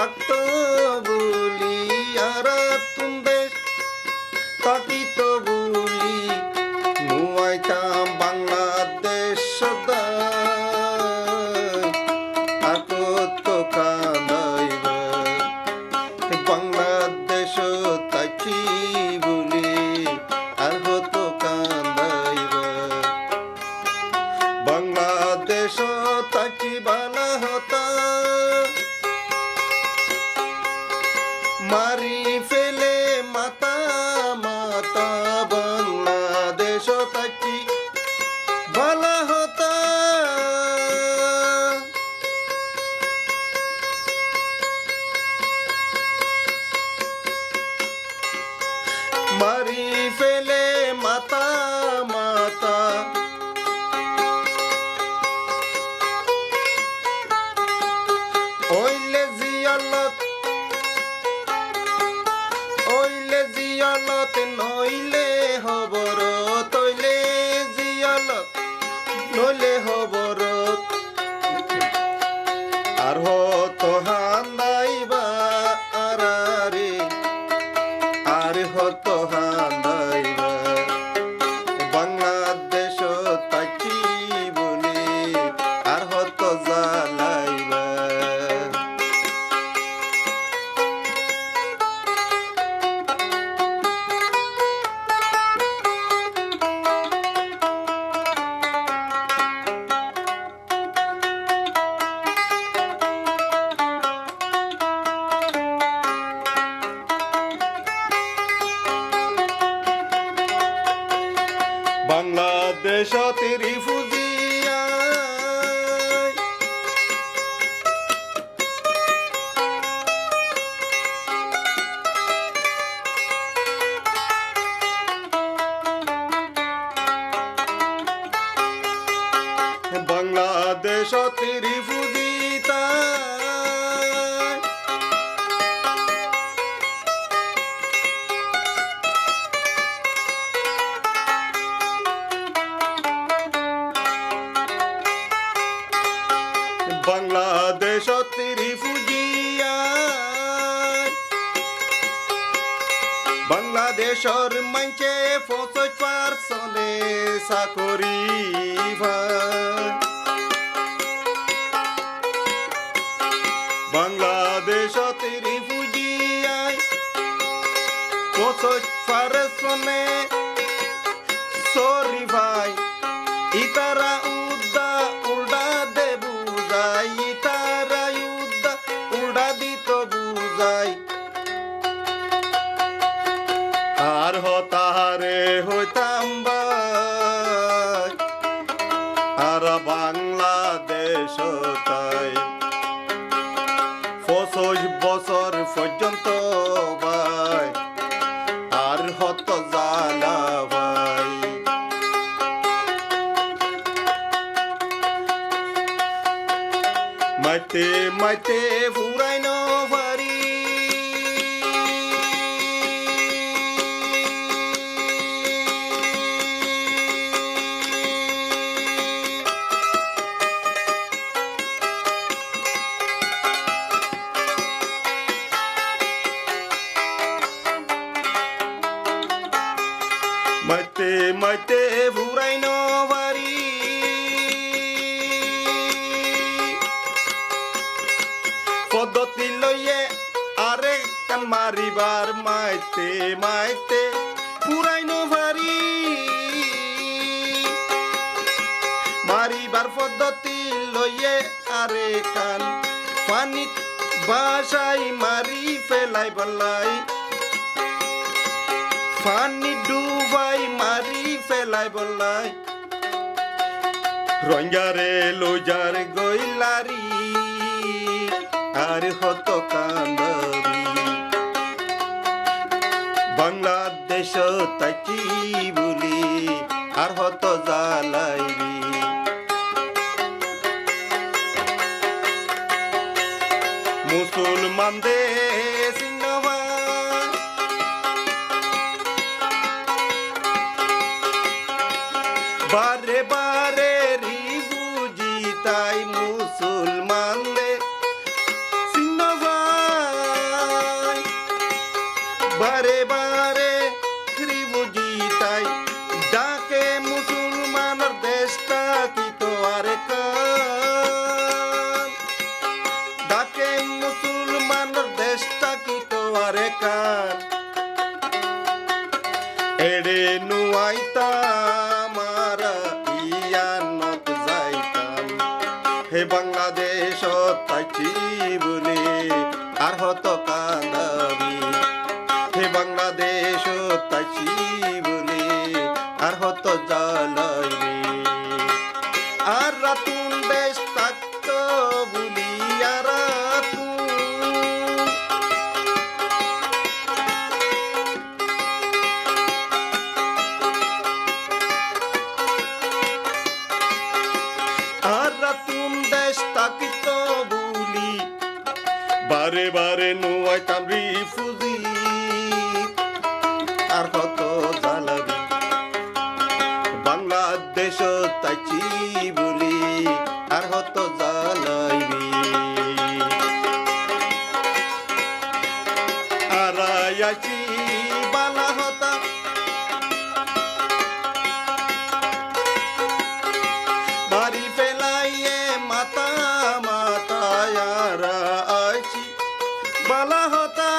থাকতো বলি আর তুন্দে থাকিত বলি নুয়াইতাম বাংলাদেশ সদাই আর কত কাঁদাইবা বাংলাদেশ তাকি বলি আর কত কাঁদাইবা বাংলাদেশ তাকি বালা হতা মারি ফেলে মাতা মাতা বাংলাদেশ তাকি বালা হতা মারি ফেলে মাতা মাতা ওইলে জিয়ালত নইলে হবর তৈলে জিয়ালত নইলে হবর আর হত হান্দাইবা আরে আর হত হান্দাইবা বাংলাদেশ তাকি বলি আর হত জ্বালাইবা বাংলাদেশত রিফুজিয়া বাংলাদেশত রিফুজিতা বাংলাদেশত রিফুজিয়া বাংলাদেশর মানছে ৫০% চাকরি বাংলাদেশত রিফুজিয়ায় ৫০% সরি ভাই ইতারা উদ্দা উল্ডা দে বুঝাই ইতারা উদ্দা উল্ডা দিত বুঝাই আর হতারে হইতাম ভাই আর বাংলাদেশ তাই ৫০ বছর পর্যন্ত ভাই আর হত জালা ভাই মাইতে মাইতে ফুরাই ন পারি মাইতে মাইতে ফুরাই ন পারি পদ্ধতি লইয়ে আরে কান মারিবার মাইতে মাইতে ফুরাই ন পারি মারিবার পদ্ধতি লইয়ে আরে কান পানিত বাসাই মারি ফেলাই বলাই পানি ডুবাই মারি ফেলাই বলাই রঞ্জারে লোজার গইলারি আর হত কান্দারি বাংলাদেশ তাকি বলি আর হত জ্বালাইবি মুসলমানদের সিনেমা বারে বারে রিফুজি তাই মুসলমানদের সিনেমা বারে বারে ত্রিভুজিতাই ডাকে মুসলমানের দেশটা কি তো আরে কান ডাকে মুসলমানের দেশটা কি তো আরে কান এড়ে নুয়াইতাম আর ইয়ানত যাইতাম হে বাংলাদেশ তাইছি বলে আর হতো কান্দাবি হে বাংলাদেশ তাইছি বলে আর হতো জ্বালাইবি আর রাতুন দেশ থাকতো বলি আর রাতুন আর রাতুন দেশ থাকিতো বলি বারে বারে নুয়াইতাম রিফুজি আর কত জ্বালাবি বাংলাদেশ তাইছি বলি আর হত জ্বালাইবি আর আইছি বালা হতা বাড়ি ফেলাইয়ে মাতা মাতা আর আইছি বালা হতা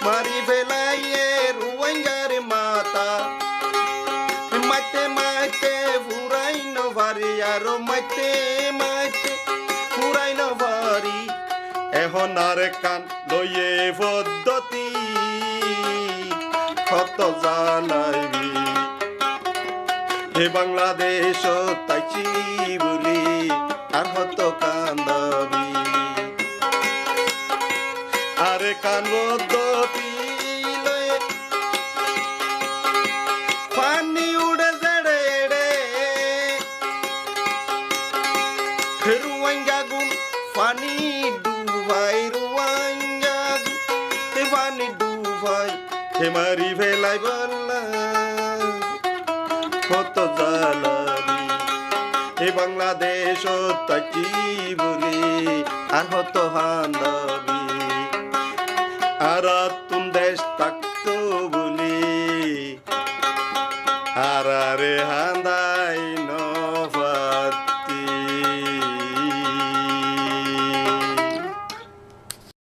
মারি ফেলাইয়ে রুয়াঙ্গার মাতা মাইতে মাইতে ফুরাই নভারি আর মাইতে মাইতে ফুরাই নভারি এখন আর কান লইয়ে পদ্ধতি কত জানাইবি হে বাংলাদেশ তাইছি বলি আর হত কান্দাবি আরে কান্দ পিলে পানি উড়ে জড়ে রে রুয়াঙ্গা গুন পানি ডুবাই রুয়াঙ্গা পানি ডুবাই হে মারি ফেলাই বললা কত জ্বালাবি হে বাংলাদেশ তাইছি বলি আর হত হান্দাবি আর তুম দেশ থাকতো বলি আর রে হান্দা